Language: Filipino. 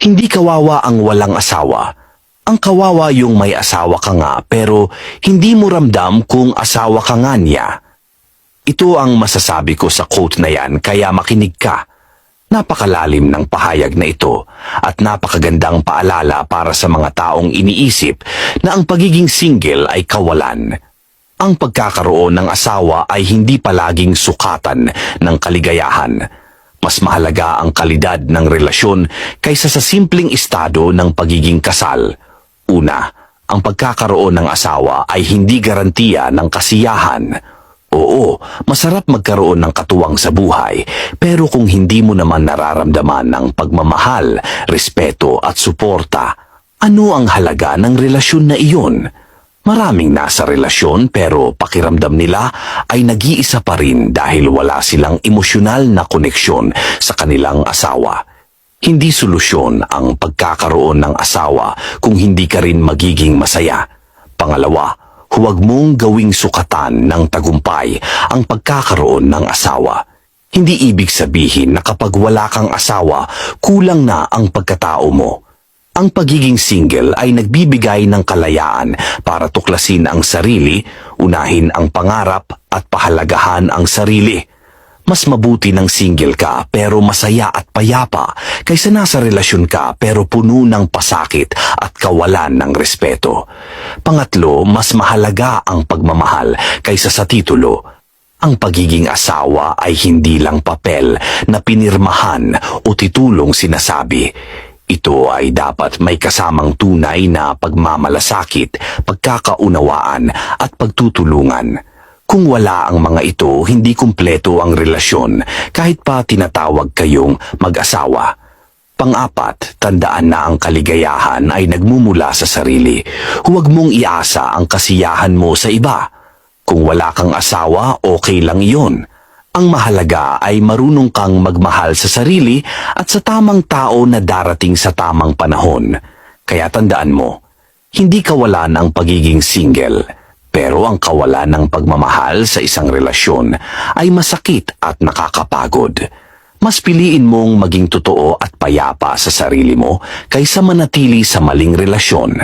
Hindi kawawa ang walang asawa. Ang kawawa yung may asawa ka nga pero hindi mo ramdam kung asawa ka nga niya. Ito ang masasabi ko sa quote na yan kaya makinig ka. Napakalalim ng pahayag na ito at napakagandang paalala para sa mga taong iniisip na ang pagiging single ay kawalan. Ang pagkakaroon ng asawa ay hindi palaging sukatan ng kaligayahan. Mas mahalaga ang kalidad ng relasyon kaysa sa simpleng estado ng pagiging kasal. Una, ang pagkakaroon ng asawa ay hindi garantiya ng kasiyahan. Oo, masarap magkaroon ng katuwang sa buhay, pero kung hindi mo naman nararamdaman ng pagmamahal, respeto at suporta, ano ang halaga ng relasyon na iyon? Maraming nasa relasyon pero pakiramdam nila ay nag-iisa pa rin dahil wala silang emosyonal na koneksyon sa kanilang asawa. Hindi solusyon ang pagkakaroon ng asawa kung hindi ka rin magiging masaya. Pangalawa, huwag mong gawing sukatan ng tagumpay ang pagkakaroon ng asawa. Hindi ibig sabihin na kapag wala kang asawa, kulang na ang pagkatao mo. Ang pagiging single ay nagbibigay ng kalayaan para tuklasin ang sarili, unahin ang pangarap at pahalagahan ang sarili. Mas mabuti ng single ka pero masaya at payapa kaysa nasa relasyon ka pero puno ng pasakit at kawalan ng respeto. Pangatlo, mas mahalaga ang pagmamahal kaysa sa titulo. Ang pagiging asawa ay hindi lang papel na pinirmahan o titulong sinasabi. Ito ay dapat may kasamang tunay na pagmamalasakit, pagkakaunawaan at pagtutulungan. Kung wala ang mga ito, hindi kumpleto ang relasyon kahit pa tinatawag kayong mag-asawa. Pang-apat, tandaan na ang kaligayahan ay nagmumula sa sarili. Huwag mong iasa ang kasiyahan mo sa iba. Kung wala kang asawa, okay lang iyon. Ang mahalaga ay marunong kang magmahal sa sarili at sa tamang tao na darating sa tamang panahon. Kaya tandaan mo, hindi kawalan ang pagiging single. Pero ang kawalan ng pagmamahal sa isang relasyon ay masakit at nakakapagod. Mas piliin mong maging totoo at payapa sa sarili mo kaysa manatili sa maling relasyon.